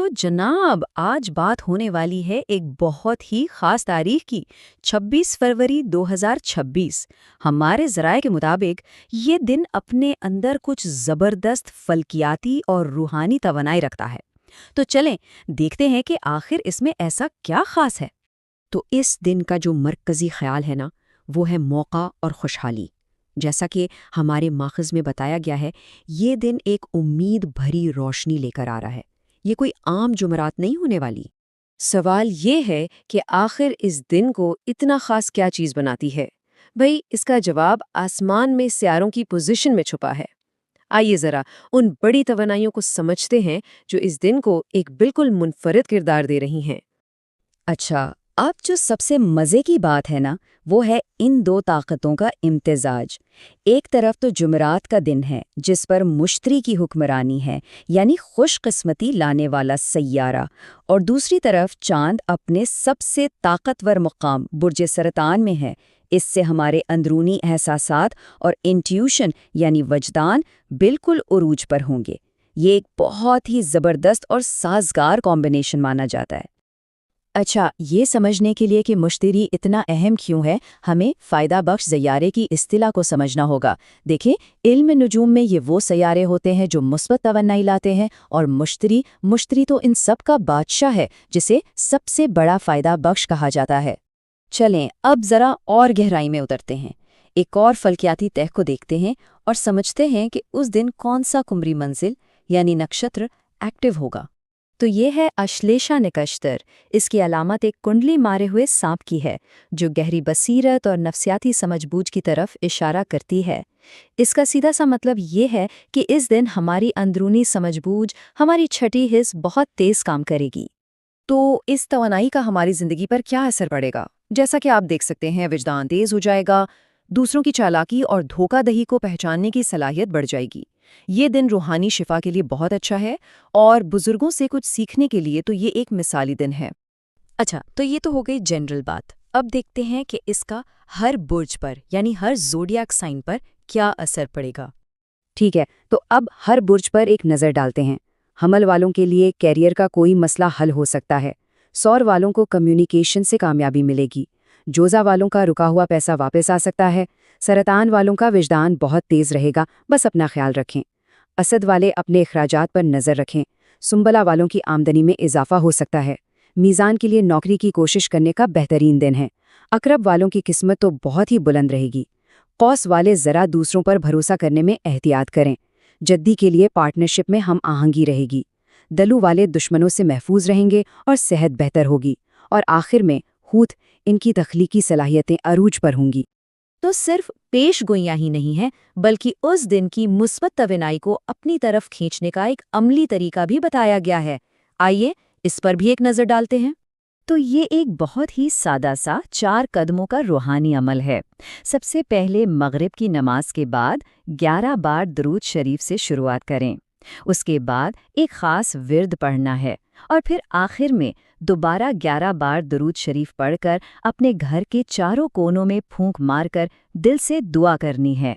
تو جناب آج بات ہونے والی ہے ایک بہت ہی خاص تاریخ کی 26 فروری 2026۔ ہمارے ذرائع کے مطابق یہ دن اپنے اندر کچھ زبردست فلکیاتی اور روحانی توانائی رکھتا ہے۔ تو چلیں دیکھتے ہیں کہ آخر اس میں ایسا کیا خاص ہے۔ تو اس دن کا جو مرکزی خیال ہے نا، وہ ہے موقع اور خوشحالی۔ جیسا کہ ہمارے ماخذ میں بتایا گیا ہے، یہ دن ایک امید بھری روشنی لے کر آ رہا ہے۔ یہ کوئی عام جمعرات نہیں ہونے والی۔ سوال یہ ہے کہ آخر اس دن کو اتنا خاص کیا چیز بناتی ہے؟ بھئی اس کا جواب آسمان میں سیاروں کی پوزیشن میں چھپا ہے۔ آئیے ذرا ان بڑی توانائیوں کو سمجھتے ہیں جو اس دن کو ایک بالکل منفرد کردار دے رہی ہیں۔ اچھا، اب جو سب سے مزے کی بات ہے نا، وہ ہے ان دو طاقتوں کا امتزاج۔ ایک طرف تو جمعرات کا دن ہے جس پر مشتری کی حکمرانی ہے، یعنی خوش قسمتی لانے والا سیارہ، اور دوسری طرف چاند اپنے سب سے طاقتور مقام برج سرطان میں ہے۔ اس سے ہمارے اندرونی احساسات اور انٹیوشن یعنی وجدان بالکل عروج پر ہوں گے۔ یہ ایک بہت ہی زبردست اور سازگار کمبینیشن مانا جاتا ہے۔ اچھا، یہ سمجھنے کے لیے کہ مشتری اتنا اہم کیوں ہے، ہمیں فائدہ بخش سیارے کی اصطلاح کو سمجھنا ہوگا۔ دیکھیں، علم نجوم میں یہ وہ سیارے ہوتے ہیں جو مثبت توانائی لاتے ہیں، اور مشتری تو ان سب کا بادشاہ ہے، جسے سب سے بڑا فائدہ بخش کہا جاتا ہے۔ چلیں اب ذرا اور گہرائی میں اترتے ہیں، ایک اور فلکیاتی تہ کو دیکھتے ہیں اور سمجھتے ہیں کہ اس دن کون سا قمری منزل یعنی نکشتر ایکٹیو ہوگا۔ تو یہ ہے اشلیشا نکشتر۔ اس کی علامت ایک کنڈلی مارے ہوئے سانپ کی ہے، جو گہری بصیرت اور نفسیاتی سمجھ بوجھ کی طرف اشارہ کرتی ہے۔ اس کا سیدھا سا مطلب یہ ہے کہ اس دن ہماری اندرونی سمجھ بوجھ، ہماری چھٹی حس بہت تیز کام کرے گی۔ تو اس توانائی کا ہماری زندگی پر کیا اثر پڑے گا؟ جیسا کہ آپ دیکھ سکتے ہیں، وجدان تیز ہو جائے گا، دوسروں کی چالاکی اور دھوکہ دہی کو پہچاننے کی صلاحیت بڑھ جائے گی۔ یہ دن روحانی شفا کے لیے بہت اچھا ہے، اور بزرگوں سے کچھ سیکھنے کے لیے تو یہ ایک مثالی دن ہے۔ اچھا، تو یہ تو ہو گئی جنرل بات۔ اب دیکھتے ہیں کہ اس کا ہر برج پر یعنی ہر زوڈیاک سائن پر کیا اثر پڑے گا۔ ٹھیک ہے، تو اب ہر برج پر ایک نظر ڈالتے ہیں۔ حمل والوں کے لیے کیریئر کا کوئی مسئلہ حل ہو سکتا ہے۔ سور والوں کو کمیونیکیشن سے کامیابی ملے گی۔ جوزا والوں کا رکا ہوا پیسہ واپس آ سکتا ہے۔ سرطان والوں کا وجدان بہت تیز رہے گا، بس اپنا خیال رکھیں۔ اسد والے اپنے اخراجات پر نظر رکھیں۔ سنبلہ والوں کی آمدنی میں اضافہ ہو سکتا ہے۔ میزان کے لیے نوکری کی کوشش کرنے کا بہترین دن ہے۔ عقرب والوں کی قسمت تو بہت ہی بلند رہے گی۔ قوس والے ذرا دوسروں پر بھروسہ کرنے میں احتیاط کریں۔ جدی کے لیے پارٹنرشپ میں ہم آہنگی رہے گی۔ دلو والے دشمنوں سے محفوظ رہیں گے اور صحت بہتر ہوگی۔ اور آخر میں حوت، ان کی تخلیقی صلاحیتیں عروج پر ہوں گی۔ تو صرف پیش گوئیاں ہی نہیں ہیں، بلکہ اس دن کی مثبت توانائی کو اپنی طرف کھینچنے کا ایک عملی طریقہ بھی بتایا گیا ہے۔ آئیے اس پر بھی ایک نظر ڈالتے ہیں۔ تو یہ ایک بہت ہی سادہ سا 4 قدموں کا روحانی عمل ہے۔ سب سے پہلے مغرب کی نماز کے بعد 11 بار درود شریف سے شروعات کریں۔ اس کے بعد ایک خاص ورد پڑھنا ہے، اور پھر آخر میں دوبارہ 11 بار درود شریف پڑھ کر اپنے گھر کے چاروں کونوں میں پھونک مار کر دل سے دعا کرنی ہے۔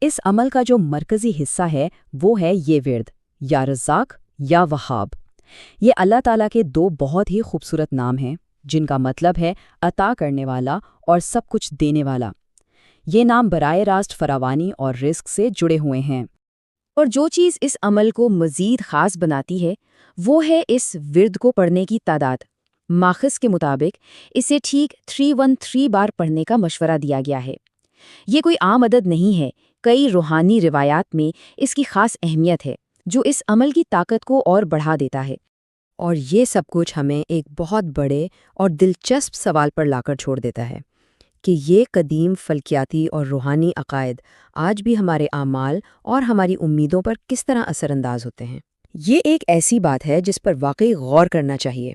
اس عمل کا جو مرکزی حصہ ہے وہ ہے یہ ورد، یا رزاق یا وہاب۔ یہ اللہ تعالیٰ کے 2 بہت ہی خوبصورت نام ہیں، جن کا مطلب ہے عطا کرنے والا اور سب کچھ دینے والا۔ یہ نام براہ راست فراوانی اور رزق سے جڑے ہوئے ہیں۔ اور جو چیز اس عمل کو مزید خاص بناتی ہے وہ ہے اس ورد کو پڑھنے کی تعداد۔ ماخذ کے مطابق اسے ٹھیک 313 بار پڑھنے کا مشورہ دیا گیا ہے۔ یہ کوئی عام عدد نہیں ہے، کئی روحانی روایات میں اس کی خاص اہمیت ہے، جو اس عمل کی طاقت کو اور بڑھا دیتا ہے۔ اور یہ سب کچھ ہمیں ایک بہت بڑے اور دلچسپ سوال پر لا کر چھوڑ دیتا ہے کہ یہ قدیم فلکیاتی اور روحانی عقائد آج بھی ہمارے اعمال اور ہماری امیدوں پر کس طرح اثر انداز ہوتے ہیں۔ یہ ایک ایسی بات ہے جس پر واقعی غور کرنا چاہیے۔